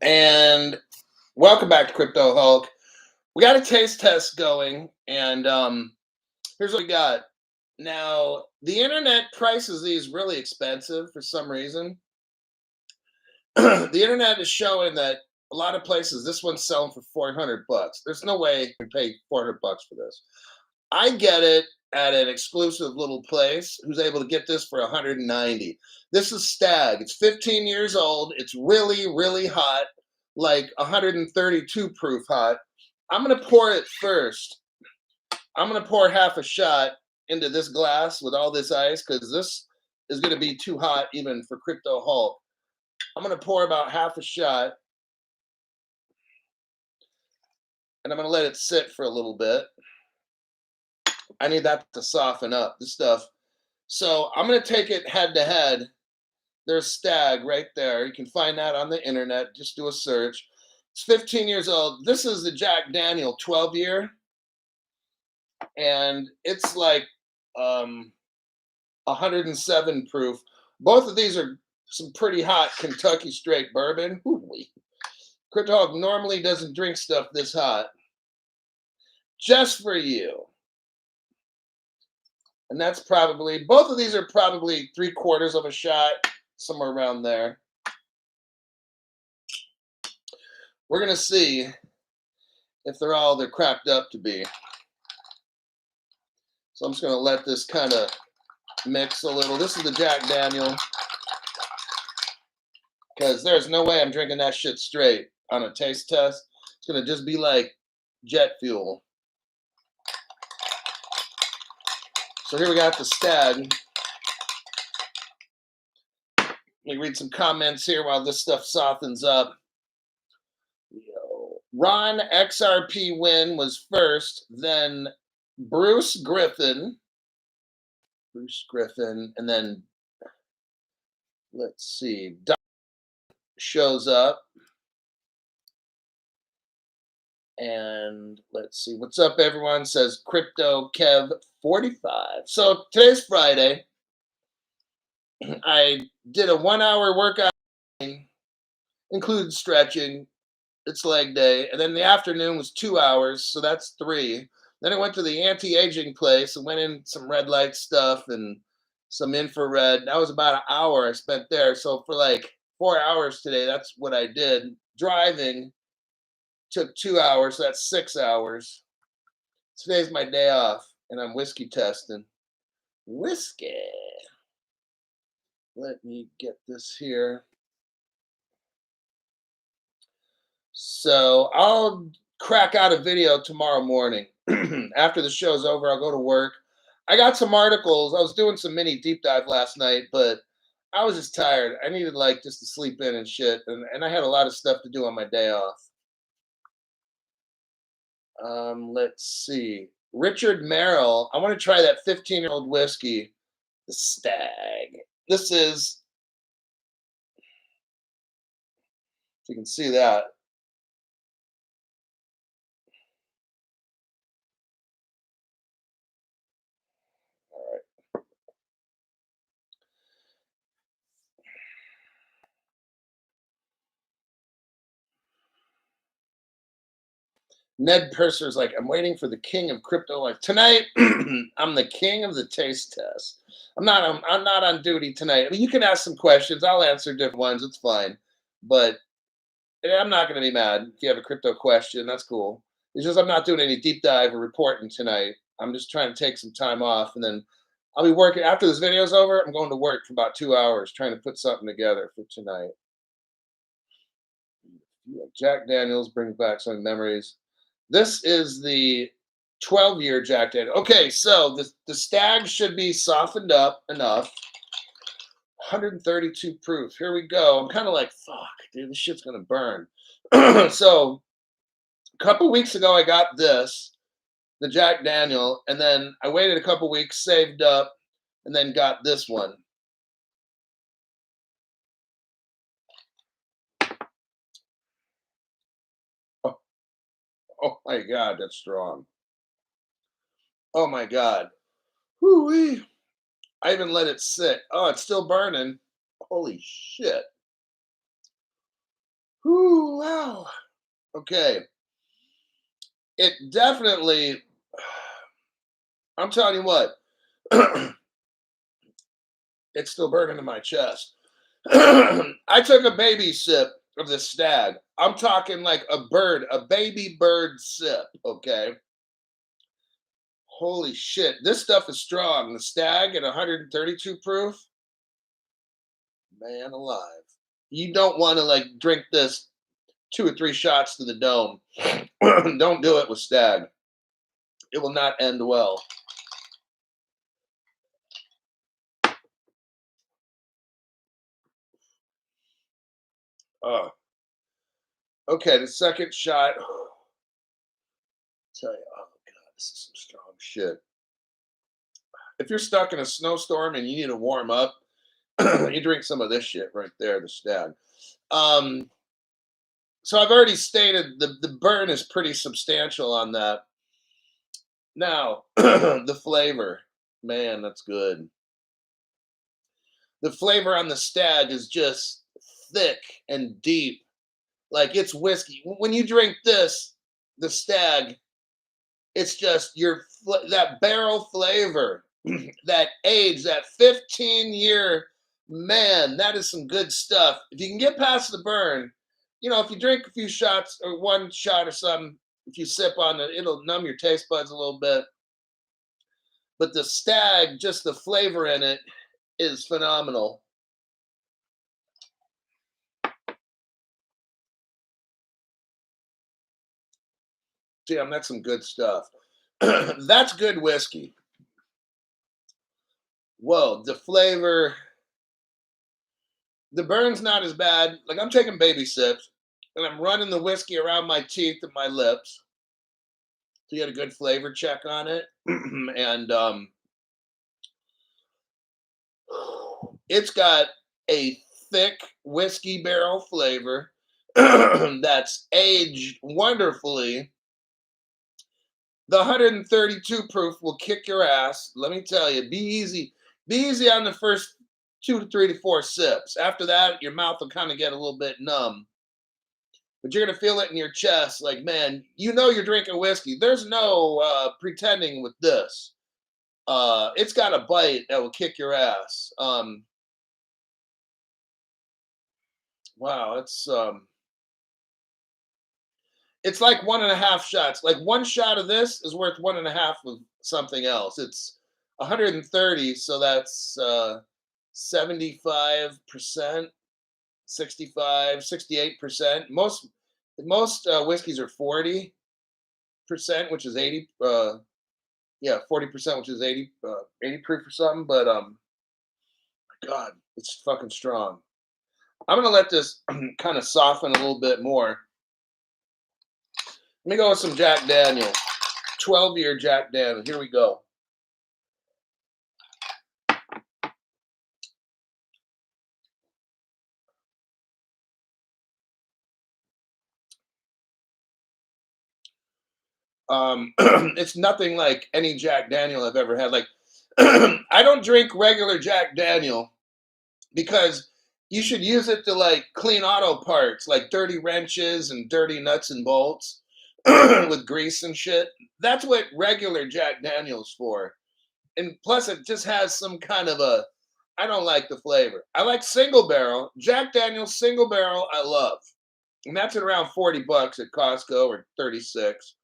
And welcome back to Crypto Hulk. We got a taste test going, and here's what we got. Now, the internet prices these really expensive for some reason. The internet is showing that a lot of places, this one's selling for 400 bucks. There's no way you can pay 400 bucks for this. I get it at an exclusive little place who's able to get this for 190. This is Stagg. It's 15 years old. It's really, really hot, like 132 proof hot. I'm going to pour it first. I'm going to pour half a shot into this glass with all this ice because this is going to be too hot even for Crypto Hulk. I'm going to pour about half a shot, and I'm going to let it sit for a little bit. I need that to soften up the stuff. So I'm going to take it head to head. There's Stagg right there. You can find that on the internet. Just do a search. It's 15 years old. This is the Jack Daniel 12 year. And it's like 107 proof. Both of these are some pretty hot Kentucky straight bourbon. Ooh-wee. Crypto Hog normally doesn't drink stuff this hot. Just for you. And that's probably, both of these are probably 3/4 of a shot, somewhere around there. We're going to see if they're all they're cracked up to be. So I'm just going to let this kind of mix a little. This is the Jack Daniel. Because there's no way I'm drinking that shit straight on a taste test. It's going to just be like jet fuel. So here we got the Stagg. Let me read some comments here while this stuff softens up. Ron XRP Win was first, then Bruce Griffin, and then let's see, Doc shows up. And let's see, what's up, everyone? Says Crypto Kev 45. So today's Friday. I did a 1-hour workout, included stretching. It's leg day. And then the afternoon was 2 hours, so that's 3. Then I went to the anti-aging place and went in some red light stuff and some infrared. That was about an hour I spent there. So for like 4 hours today, that's what I did. Driving took 2 hours, so that's 6 hours. Today's my day off, and I'm whiskey testing. Whiskey. Let me get this here. So I'll crack out a video tomorrow morning. After the show's over, I'll go to work. I got some articles. I was doing some mini deep dive last night, but I was just tired. I needed like just to sleep in and shit, and I had a lot of stuff to do on my day off. Let's see. Richard Merrill. I want to try that 15-year-old whiskey, the Stagg. This is, if you can see that. All right. Ned Purser's like, I'm waiting for the king of crypto life. Tonight, I'm the king of the taste test. I'm not on duty tonight. I mean, you can ask some questions. I'll answer different ones. It's fine. But I'm not going to be mad if you have a crypto question. That's cool. It's just I'm not doing any deep dive or reporting tonight. I'm just trying to take some time off. And then I'll be working. After this video's over, I'm going to work for about 2 hours trying to put something together for tonight. Jack Daniels brings back some memories. This is the 12-year Jack Daniel. Okay, so the Stagg should be softened up enough. 132 proof. Here we go. I'm kind of like, fuck, dude, this shit's going to burn. So a couple weeks ago, I got this, the Jack Daniel, and then I waited a couple weeks, saved up, and then got this one. Oh my God, that's strong. Oh my God. Whoo-wee. I even let it sit. Oh, it's still burning. Holy shit. Whew, wow. Okay. It definitely, I'm telling you what, it's still burning in my chest. I took a baby sip of the Stag. I'm talking like a bird, a baby bird sip. Okay. Holy shit. This stuff is strong. The Stag at 132 proof. Man alive. You don't want to like drink this 2 or 3 shots to the dome. Don't do it with Stag. It will not end well. Oh, okay. The second shot. Tell you, oh god, this is some strong shit. If you're stuck in a snowstorm and you need to warm up, you drink some of this shit right there, the Stag. Um, so I've already stated the burn is pretty substantial on that. Now, the flavor, man, that's good. The flavor on the Stag is just thick and deep, like it's whiskey. When you drink this, the Stag, it's just that barrel flavor, that age, that 15-year, man, that is some good stuff. If you can get past the burn, if you drink a few shots or 1 shot or something, if you sip on it, it'll numb your taste buds a little bit. But the Stag, just the flavor in it is phenomenal. Damn, that's some good stuff. That's good whiskey. Whoa, the flavor, the burn's not as bad. Like I'm taking baby sips and I'm running the whiskey around my teeth and my lips to get a good flavor check on it. And it's got a thick whiskey barrel flavor that's aged wonderfully. The 132 proof will kick your ass. Let me tell you, be easy. Be easy on the first 2 to 3 to 4 sips. After that, your mouth will kind of get a little bit numb. But you're gonna feel it in your chest, like man, you're drinking whiskey. There's no pretending with this. It's got a bite that will kick your ass. Wow, it's like 1.5 shots. Like 1 shot of this is worth 1.5 of something else. It's 130, so that's 75%, 65, 68%. Most whiskeys are 40%, which is 80. Yeah, 40%, which is 80 proof or something. But God, it's fucking strong. I'm gonna let this kind of soften a little bit more. Let me go with some Jack Daniel, 12-year Jack Daniel. Here we go. It's nothing like any Jack Daniel I've ever had. Like, I don't drink regular Jack Daniel because you should use it to like clean auto parts, like dirty wrenches and dirty nuts and bolts with grease and shit. That's what regular Jack Daniel's for. And plus, it just has some kind of a. I don't like the flavor. I like single barrel Jack Daniel's single barrel. I love, and that's at around $40 at Costco or 36.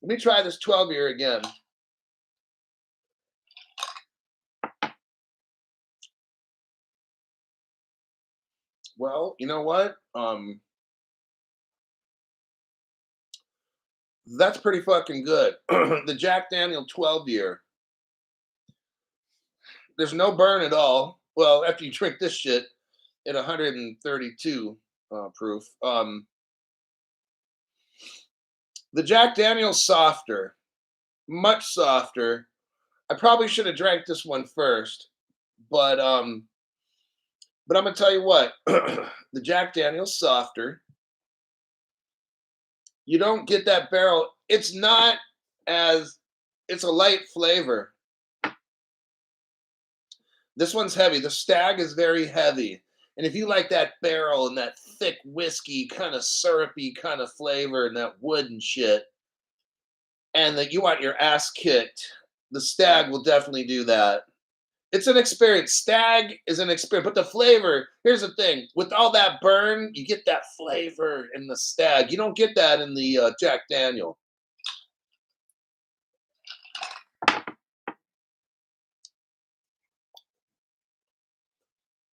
Let me try this 12-year again. Well, you know what? That's pretty fucking good. The Jack Daniel 12-year. There's no burn at all. Well, after you drink this shit at 132 proof. The Jack Daniel's softer, much softer. I probably should have drank this one first, but I'm gonna tell you what, the Jack Daniel's softer. You don't get that barrel. It's not as it's a light flavor. This one's heavy. The Stag is very heavy. And if you like that barrel and that thick whiskey, kind of syrupy kind of flavor and that wood and shit, and that you want your ass kicked, the Stag will definitely do that. It's an experience. Stag is an experience, but the flavor. Here's the thing: with all that burn, you get that flavor in the Stag. You don't get that in the Jack Daniel.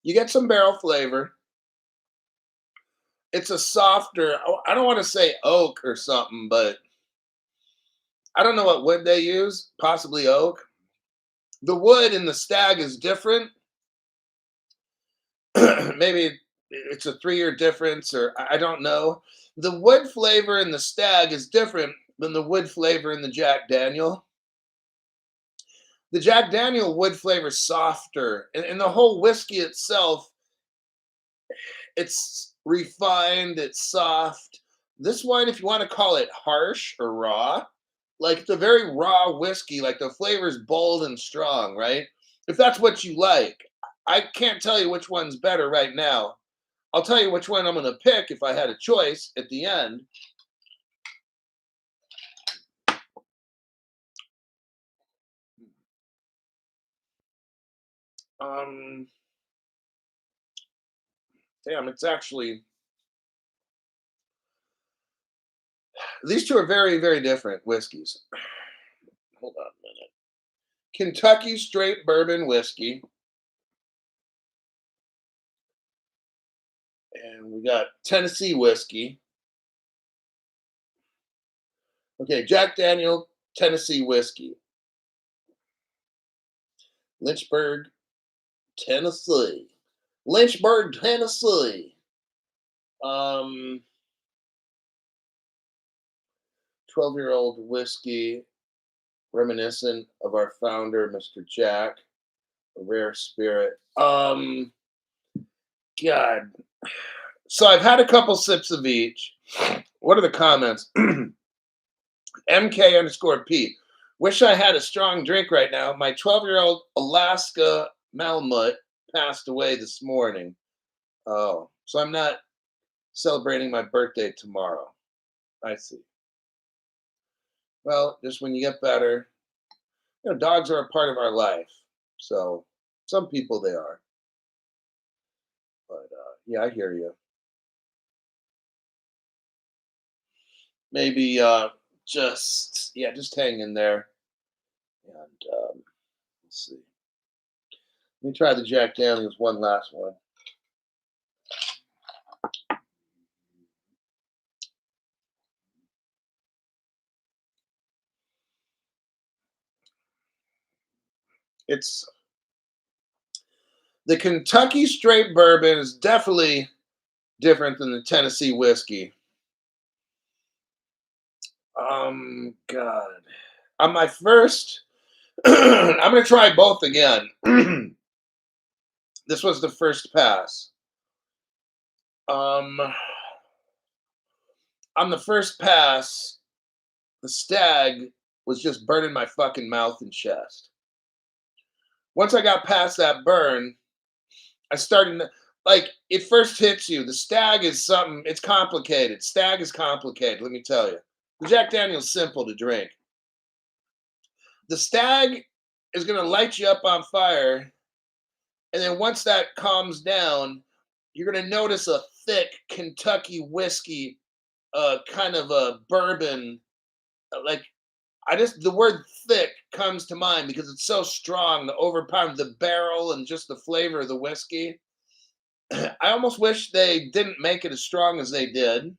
You get some barrel flavor. It's a softer. I don't want to say oak or something, but I don't know what wood they use. Possibly oak. The wood in the Stag is different. Maybe it's a 3 year difference, or I don't know. The wood flavor in the Stag is different than the wood flavor in the Jack Daniel. The Jack Daniel wood flavor is softer, and the whole whiskey itself, it's refined, it's soft. This wine, if you want to call it harsh or raw, like it's a very raw whiskey, like the flavor is bold and strong, right? If that's what you like, I can't tell you which one's better right now. I'll tell you which one I'm going to pick if I had a choice at the end. Um, Damn, it's actually these two are very, very different whiskeys. Hold on a minute. Kentucky straight bourbon whiskey, and we got Tennessee whiskey. Okay, Jack Daniel Tennessee whiskey, Lynchburg, Tennessee. Lynchburg, Tennessee. Um, 12-year-old whiskey, reminiscent of our founder, Mr. Jack, a rare spirit. God. So I've had a couple sips of each. What are the comments? MK_P. Wish I had a strong drink right now. My 12-year-old Alaska Malamute passed away this morning. Oh, so I'm not celebrating my birthday tomorrow. I see. Well, just when you get better, dogs are a part of our life. So some people they are. But yeah, I hear you. Maybe just hang in there. And let's see. Let me try the Jack Daniels one last one. It's the Kentucky straight bourbon is definitely different than the Tennessee whiskey. God. On my first, I'm gonna try both again. This was the first pass. Um, on the first pass, the Stag was just burning my fucking mouth and chest. Once I got past that burn, I started like it first hits you. The Stag is something. It's complicated. Stag is complicated. Let me tell you. The Jack Daniel's simple to drink. The Stag is gonna light you up on fire, and then once that calms down, you're gonna notice a thick Kentucky whiskey, kind of a bourbon. Like I just the word thick comes to mind because it's so strong. The overpound the barrel and just the flavor of the whiskey. I almost wish they didn't make it as strong as they did.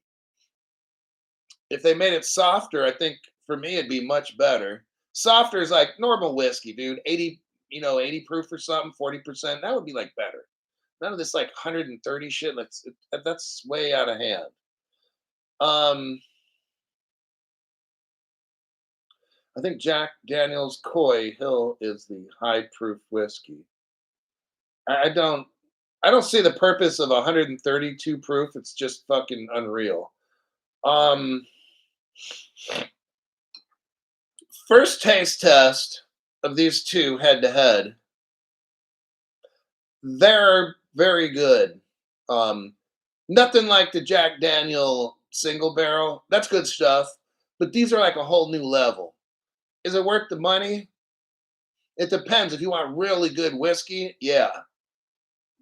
If they made it softer, I think for me it'd be much better. Softer is like normal whiskey, dude. 80, 80 proof or something, 40%. That would be like better. None of this like 130 shit. That's way out of hand. Um, I think Jack Daniel's Coy Hill is the high proof whiskey. I don't I don't see the purpose of 132 proof. It's just fucking unreal. Um, First taste test of these two head to head. They're very good. Um, Nothing like the Jack Daniel single barrel. That's good stuff, but these are like a whole new level. Is it worth the money? It depends. If you want really good whiskey, yeah.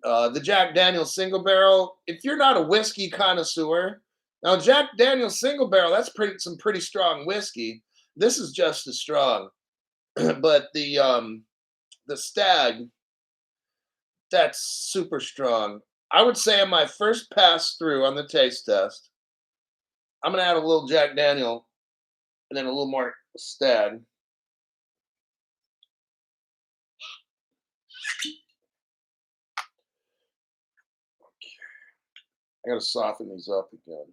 The Jack Daniel single barrel. If you're not a whiskey connoisseur, now Jack Daniel single barrel, that's pretty strong whiskey. This is just as strong, but the Stag, that's super strong. I would say on my first pass through on the taste test, I'm gonna add a little Jack Daniel and then a little more Stag. I gotta soften these up again.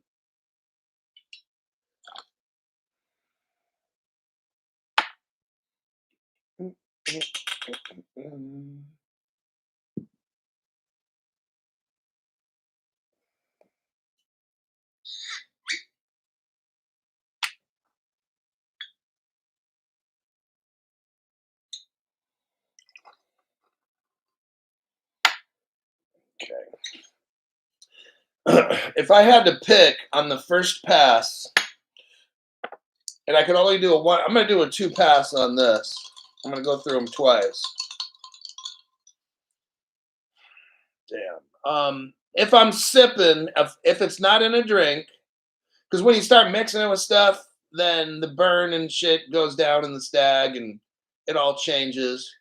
Okay. If I had to pick on the first pass, and I could only do a one, I'm gonna do a two pass on this. I'm gonna go through them twice. Damn. If I'm sipping, if it's not in a drink, because when you start mixing it with stuff, then the burn and shit goes down in the Stag, and it all changes.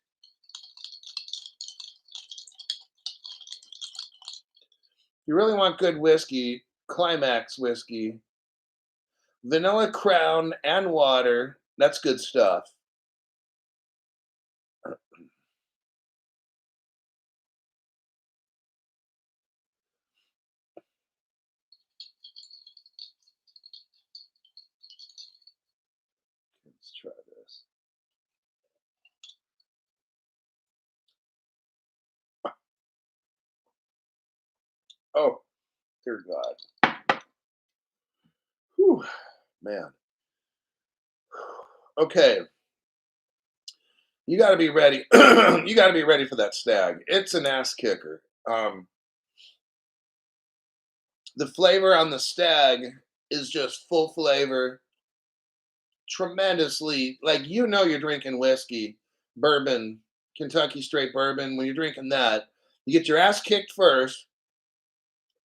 If you really want good whiskey, Climax whiskey, vanilla crown and water. That's good stuff. Let's try this. Oh, dear God. Whew, man. Okay, you got to be ready. You got to be ready for that Stag. It's an ass kicker. The flavor on the Stag is just full flavor, tremendously. Like you're drinking whiskey, bourbon, Kentucky straight bourbon. When you're drinking that, you get your ass kicked first,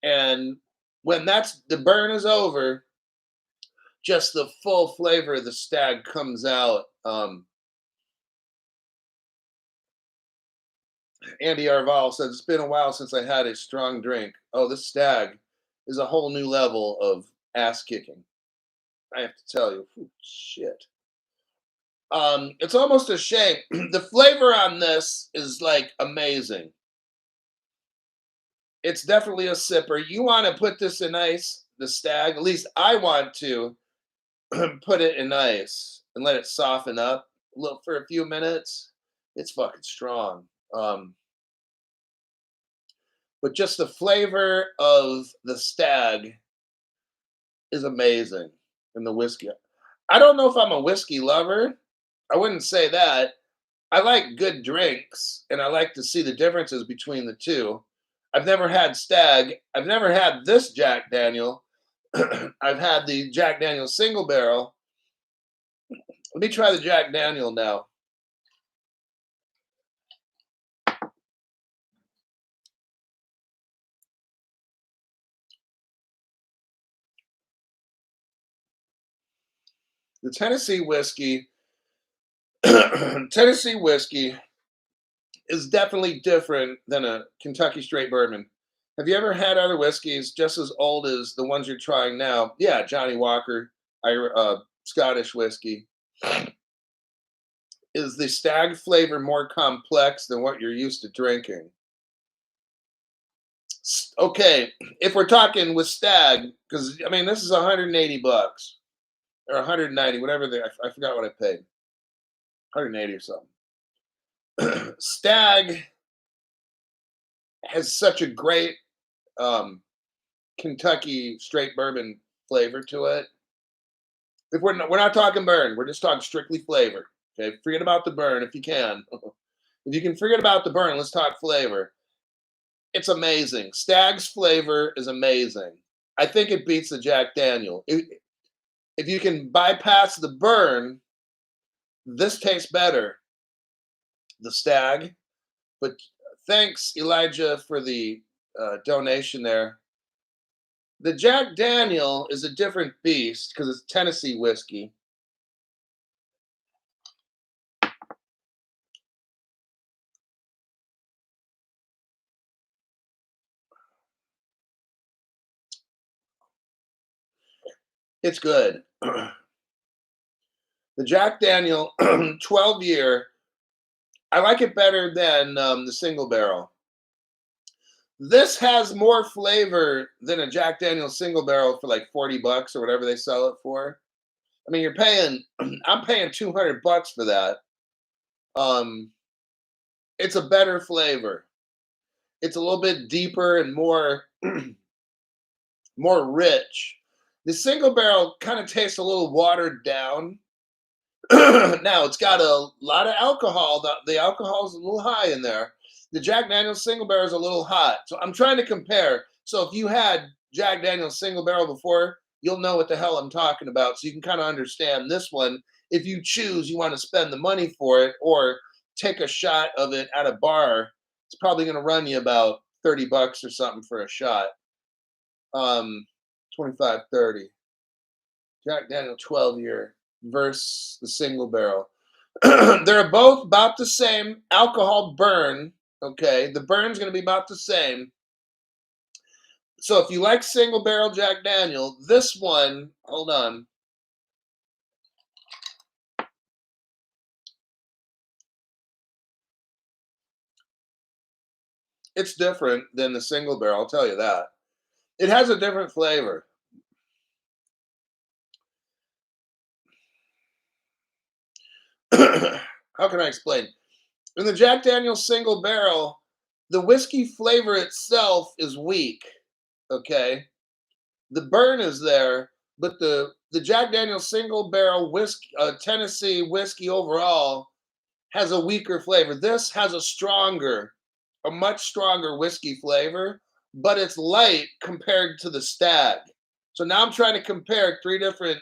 and when that's the burn is over, just the full flavor of the Stag comes out. Andy Arval says it's been a while since I had a strong drink. Oh, this Stag is a whole new level of ass kicking. I have to tell you, whew, shit. It's almost a shame. The flavor on this is like amazing. It's definitely a sipper. You want to put this in ice, the Stag. At least I want to put it in ice and let it soften up a little for a few minutes. It's fucking strong. But just the flavor of the Stag is amazing in the whiskey. I don't know if I'm a whiskey lover. I wouldn't say that. I like good drinks and I like to see the differences between the two. I've never had Stag. I've never had this Jack Daniel. I've had the Jack Daniel single barrel. Let me try the Jack Daniel now. The Tennessee whiskey, Tennessee whiskey is definitely different than a Kentucky straight bourbon. Have you ever had other whiskeys just as old as the ones you're trying now? Yeah, Johnny Walker, Scottish whiskey. Is the Stag flavor more complex than what you're used to drinking? Okay, if we're talking with Stag, because I mean this is 180 bucks or 190, whatever I forgot what I paid, 180 or something. Stag has such a great Kentucky straight bourbon flavor to it. If we're not talking burn, we're just talking strictly flavor. Okay, forget about the burn if you can. If you can forget about the burn, let's talk flavor. It's amazing. Stagg's flavor is amazing. I think it beats the Jack Daniel. If you can bypass the burn, this tastes better, the Stagg. But thanks, Elijah, for the donation there. The Jack Daniel is a different beast because it's Tennessee whiskey. It's good. The Jack Daniel 12 year, I like it better than the single barrel. This has more flavor than a Jack Daniel single barrel for like 40 bucks or whatever they sell it for. I mean, you're paying, I'm paying 200 bucks for that. Um, it's a better flavor. It's a little bit deeper and more more rich. The single barrel kind of tastes a little watered down. Now it's got a lot of alcohol. The alcohol is a little high in there. The Jack Daniel's single barrel is a little hot. So I'm trying to compare. So if you had Jack Daniel's single barrel before, you'll know what the hell I'm talking about. So you can kind of understand this one. If you choose, you want to spend the money for it or take a shot of it at a bar, it's probably going to run you about 30 bucks or something for a shot. 25, 30. Jack Daniel 12 year versus the single barrel. They're both about the same alcohol burn. Okay, the burn's going to be about the same. So if you like single barrel Jack Daniel, this one, hold on. It's different than the single barrel, I'll tell you that. It has a different flavor. How can I explain? In the Jack Daniel's single barrel, the whiskey flavor itself is weak. Okay, the burn is there, but the Jack Daniel's single barrel whiskey, Tennessee whiskey overall has a weaker flavor. This has a much stronger whiskey flavor, but it's light compared to the Stagg. So now I'm trying to compare three different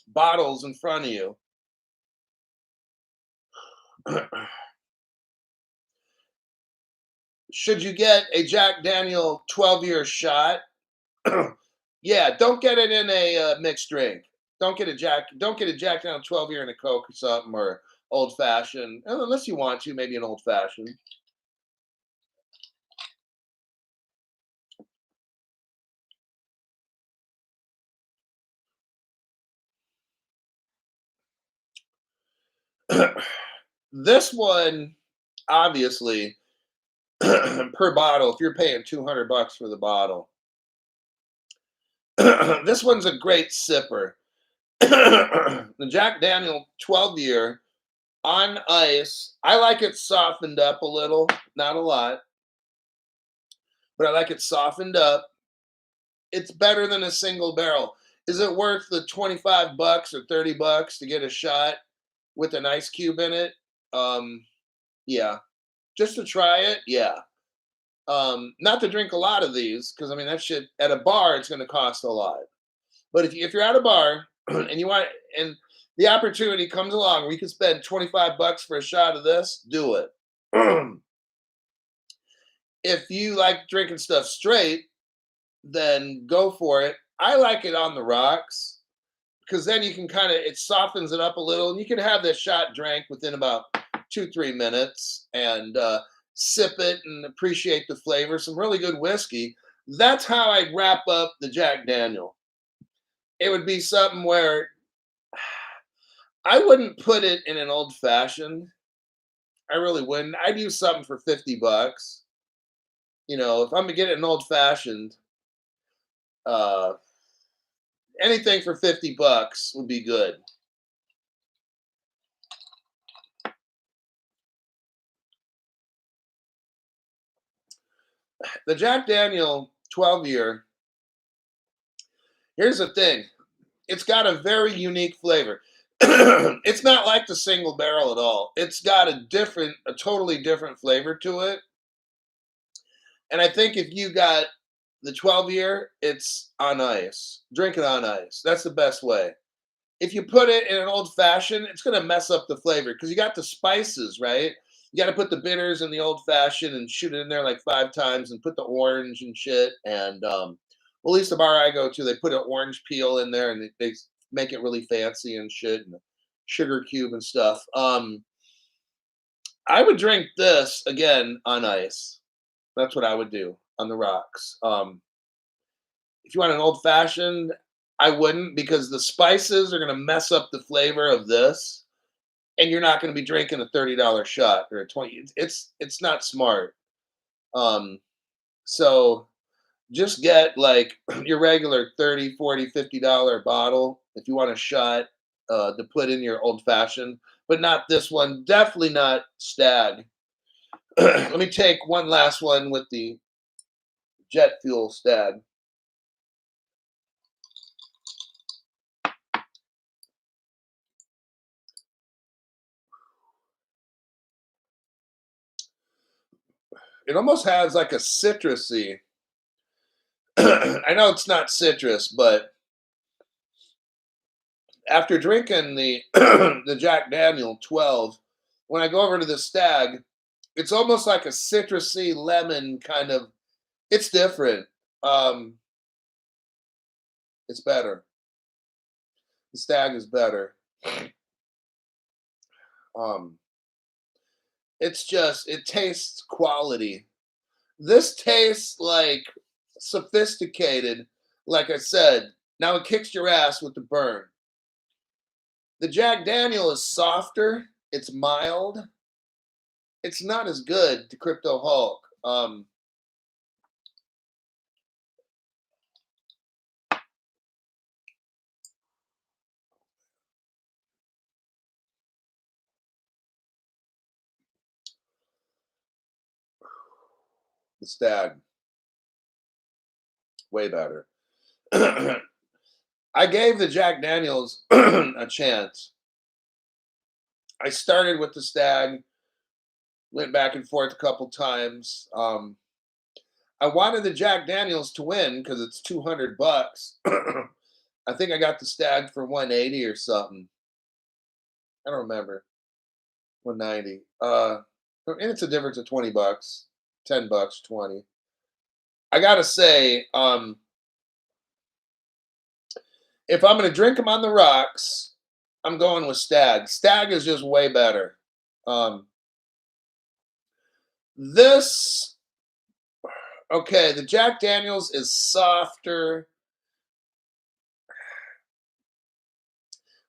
bottles in front of you. Should you get a Jack Daniel 12-year shot? Yeah, don't get it in a mixed drink. Don't get a Jack Daniel 12-year in a Coke or something or old fashioned. Unless you want to, maybe an old fashioned. This one, obviously, per bottle, if you're paying 200 bucks for the bottle, this one's a great sipper. The Jack Daniel 12 year on ice, I like it softened up a little, not a lot, but I like it softened up. It's better than a single barrel. Is it worth the 25 bucks or 30 bucks to get a shot with an ice cube in it? Yeah. Just to try it? Yeah. Not to drink a lot of these, because I mean that shit at a bar it's gonna cost a lot. But if you're at a bar and you want and the opportunity comes along where you can spend 25 bucks for a shot of this, do it. If you like drinking stuff straight, then go for it. I like it on the rocks because then you can kind of it softens it up a little, and you can have this shot drank within about 2-3 minutes and sip it and appreciate the flavor. Some really good whiskey. That's how I'd wrap up the Jack Daniel. It would be something where I wouldn't put it in an old fashioned. I really wouldn't. I'd use something for 50 bucks. You know, if I'm gonna get it an old fashioned, uh, anything for 50 bucks would be good. The Jack Daniel 12 year, here's the thing it's got a very unique flavor. It's not like the single barrel at all. It's got a totally different flavor to it. And I think if you got the 12 year, it's on ice. Drink it on ice. That's the best way. If you put it in an old fashioned, it's going to mess up the flavor because you got the spices, right? You got to put the bitters in the old fashioned and shoot it in there like 5 times and put the orange and shit. And well, at least the bar I go to, they put an orange peel in there and they make it really fancy and shit and a sugar cube and stuff. I would drink this again on ice. That's what I would do on the rocks. If you want an old fashioned, I wouldn't because the spices are going to mess up the flavor of this, and you're not going to be drinking a $30 shot or a 20. It's not smart. Um, so just get like your regular 30, 40, $50 bottle if you want a shot to put in your old fashioned, but not this one. Definitely not Stag. Let me take one last one with the jet fuel Stag. It almost has like a citrusy. I know it's not citrus, but after drinking the the Jack Daniel 12, when I go over to the Stag, it's almost like a citrusy lemon kind of. It's different. Um, it's better. The Stag is better. Um, it's just it tastes quality. This tastes like sophisticated. Like I said, now it kicks your ass with the burn. The Jack Daniel is softer. It's mild. It's not as good to Crypto Hulk. The Stag, way better. I gave the Jack Daniels a chance. I started with the Stag, went back and forth a couple times. I wanted the Jack Daniels to win because it's $200. I think I got the Stag for 180 or something. I don't remember. 190. And it's a difference of $20, $10, 20. I gotta say, if I'm gonna drink them on the rocks, I'm going with Stag. Stag is just way better. Um, this okay, the Jack Daniels is softer.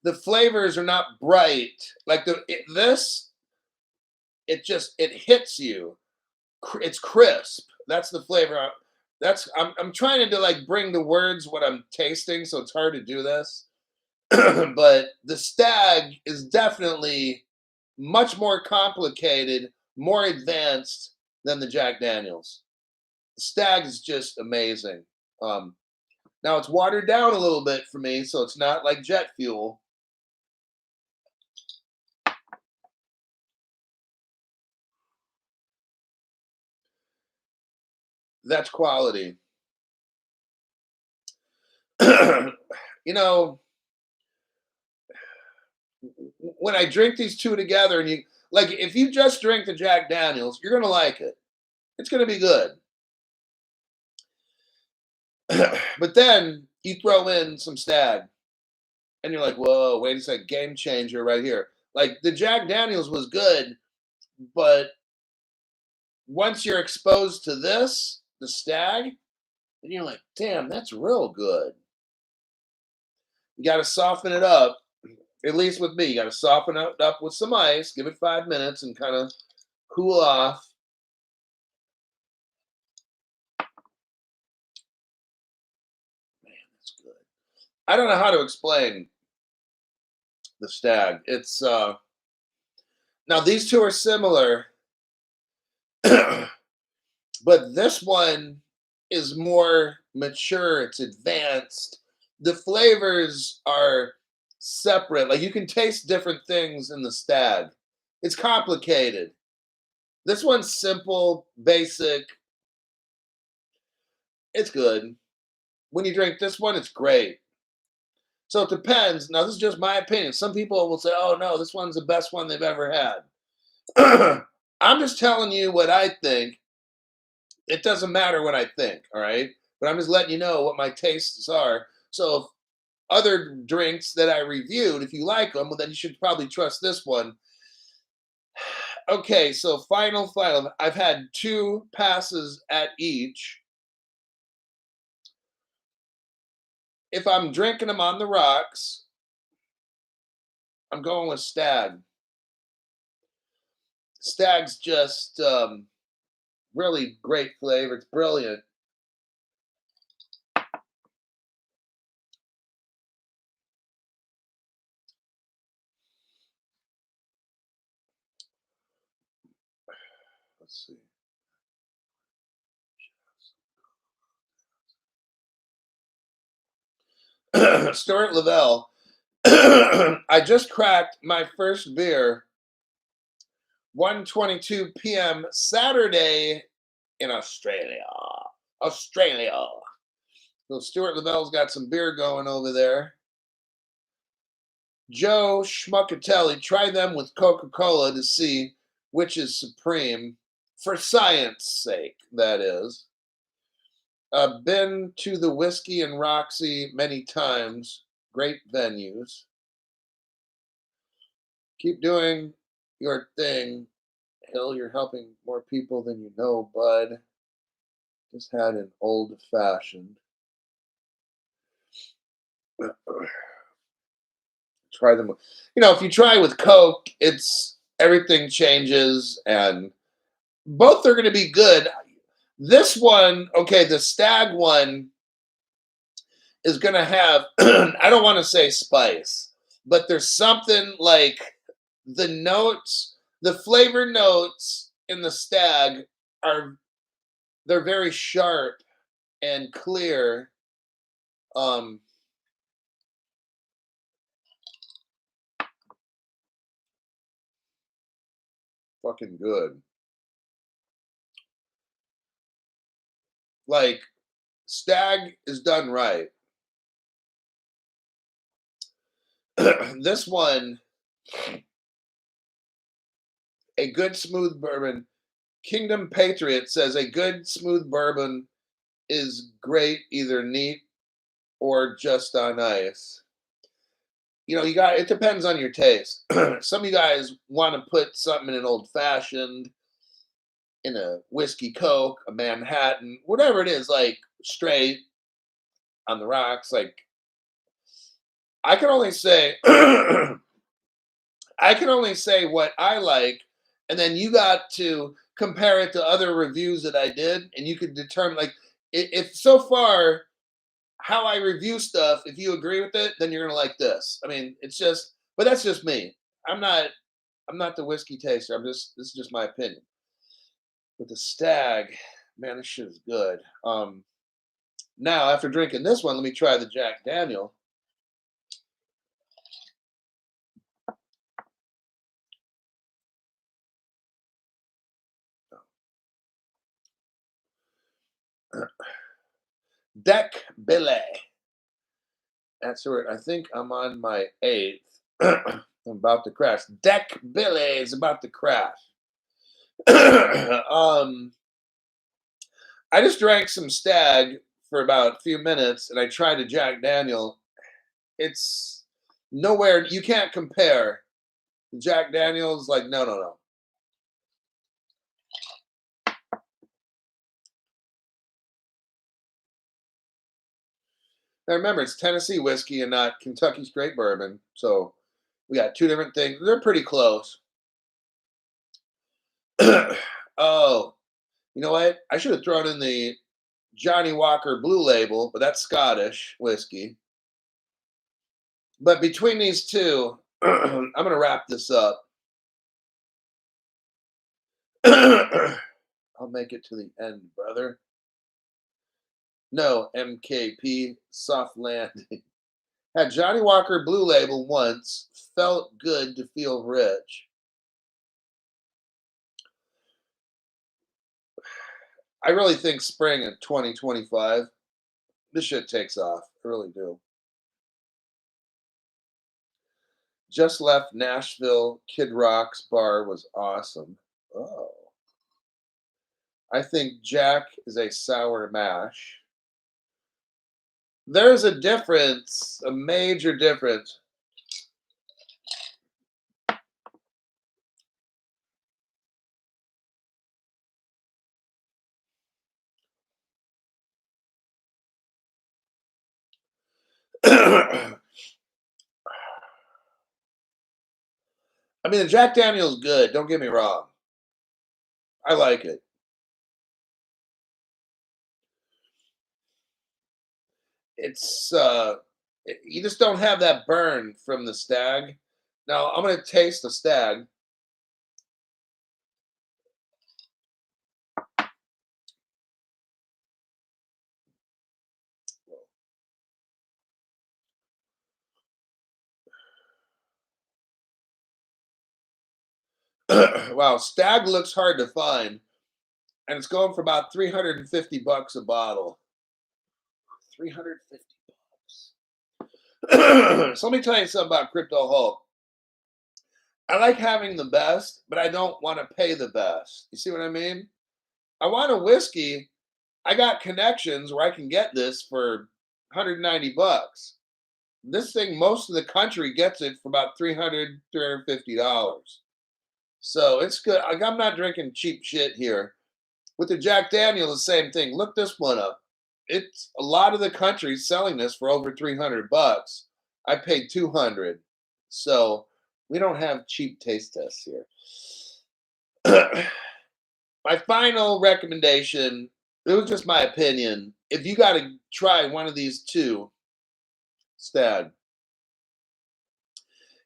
The flavors are not bright like this. It hits you. It's crisp. That's the flavor. I'm trying to like bring the words what I'm tasting, so it's hard to do this. But the Stag is definitely much more complicated, more advanced than the Jack Daniels. The Stag is just amazing. Um, Now it's watered down a little bit for me, so it's not like jet fuel. That's quality. You know, when I drink these two together, and you like, if you just drink the Jack Daniels, you're gonna like it. It's gonna be good. But then you throw in some Stag, and you're like, whoa, wait a second, game changer right here. Like the Jack Daniels was good, but once you're exposed to this, the Stag, and you're like, damn, that's real good. You got to soften it up. At least with me, you got to soften it up with some ice. Give it 5 minutes and kind of cool off. Man, that's good. I don't know how to explain the Stag. It's now these two are similar, but this one is more mature. It's advanced. The flavors are separate. Like you can taste different things in the Stag. It's complicated. This one's simple, basic. It's good. When you drink this one, it's great. So it depends. Now, this is just my opinion. Some people will say, "Oh no, this one's the best one they've ever had." I'm just telling you what I think. It doesn't matter what I think, all right? But I'm just letting you know what my tastes are. So if other drinks that I reviewed, if you like them, well, then you should probably trust this one. Okay, so final. I've had two passes at each. If I'm drinking them on the rocks, I'm going with Stag. Stag's just really great flavor. It's brilliant. Let's see. Stuart Lavelle. I just cracked my first beer 1:22 p.m. Saturday in Australia. Australia. So Stuart Lavelle's got some beer going over there. Joe Schmuckatelli, try them with Coca-Cola to see which is supreme. For science sake, that is. Been to the Whiskey and Roxy many times. Great venues. Keep doing your thing. Hill, you're helping more people than you know, bud. Just had an old fashioned. Try them. If you try with Coke, it's everything changes, and both are going to be good. This one, okay, the Stag one is going to have, I don't want to say spice, but there's something like the notes, the flavor notes in the Stag are, they're very sharp and clear. Um, Fucking good. Like, Stag is done right. This one, a good smooth bourbon. Kingdom Patriot says a good smooth bourbon is great, either neat or just on ice. You got, it depends on your taste. Some of you guys want to put something in an old fashioned, in a whiskey Coke, a Manhattan, whatever it is, like straight on the rocks. Like, I can only say I can only say what I like, and then you got to compare it to other reviews that I did, and you could determine, like, if so far how I review stuff, if you agree with it, then you're gonna like this. I mean, it's just, but that's just me. I'm not I'm not the whiskey taster. This is just my opinion. With the Stag, man, this shit is good. Now after drinking this one, let me try the Jack Daniel. Deck Billy. That's right. I think I'm on my eighth. I'm about to crash. Deck Billy is about to crash. I just drank some Stag for about a few minutes, and I tried a Jack Daniel. It's nowhere. You can't compare. Jack Daniels, like, no, no, no. Now remember, it's Tennessee whiskey and not Kentucky straight bourbon. So we got two different things. They're pretty close. Oh, you know what? I should have thrown in the Johnny Walker Blue Label, but that's Scottish whiskey. But between these two, I'm going to wrap this up. I'll make it to the end, brother. No, MKP, soft landing. Had Johnny Walker Blue Label once, felt good to feel rich. I really think spring in 2025, this shit takes off. I really do. Just left Nashville. Kid Rock's bar was awesome. Oh. I think Jack is a sour mash. There's a difference, a major difference. I mean, the Jack Daniel's good. Don't get me wrong. I like it. It's you just don't have that burn from the Stag. Now I'm gonna taste the Stag. Wow, Stag looks hard to find, and it's going for about 350 bucks a bottle. 350 bucks. So let me tell you something about Crypto Hulk. I like having the best, but I don't want to pay the best. You see what I mean? I want a whiskey. I got connections where I can get this for 190 bucks. This thing, most of the country gets it for about 350 dollars. So it's good. Like, I'm not drinking cheap shit here. With the Jack Daniel, the same thing. Look this one up. It's a lot of the country selling this for over 300 bucks. I paid 200. So we don't have cheap taste tests here. My final recommendation, it was just my opinion. If you got to try one of these two, Stag.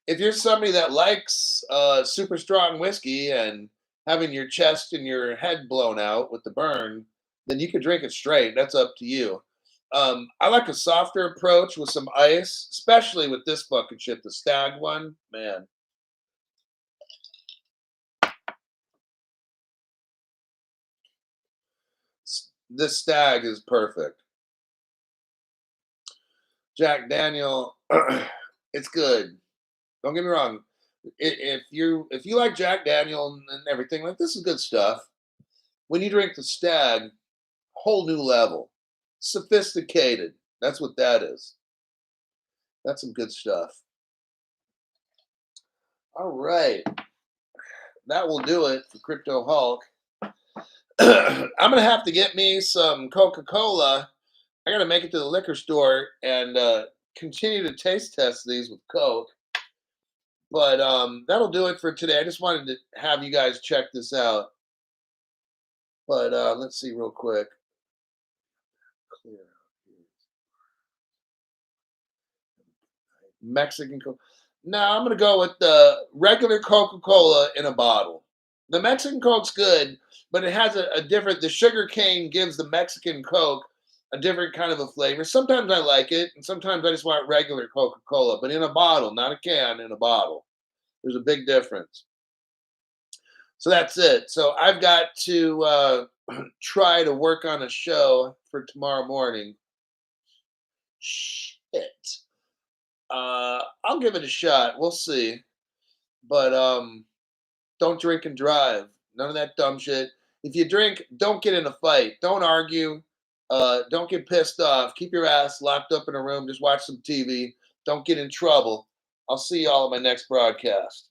If you're somebody that likes super strong whiskey and having your chest and your head blown out with the burn, then you could drink it straight. That's up to you. I like a softer approach with some ice, especially with this fucking shit, the Stag one. Man, this Stag is perfect. Jack Daniel, it's good. Don't get me wrong. If you like Jack Daniel and everything, like this is good stuff. When you drink the Stag, whole new level, sophisticated. That's what that is. That's some good stuff. All right, that will do it for Crypto Hulk. I'm gonna have to get me some Coca Cola. I gotta make it to the liquor store and continue to taste test these with Coke. But that'll do it for today. I just wanted to have you guys check this out. But let's see real quick. Clear. Mexican Coke. No, I'm gonna go with the regular Coca-Cola in a bottle. The Mexican Coke's good, but it has a different. The sugar cane gives the Mexican Coke a different kind of a flavor. Sometimes I like it, and sometimes I just want regular Coca-Cola, but in a bottle, not a can, in a bottle. There's a big difference. So that's it. So I've got to try to work on a show for tomorrow morning. Shit. I'll give it a shot. We'll see. But don't drink and drive. None of that dumb shit. If you drink, don't get in a fight. Don't argue. Don't get pissed off. Keep your ass locked up in a room. Just watch some TV. Don't get in trouble. I'll see y'all in my next broadcast.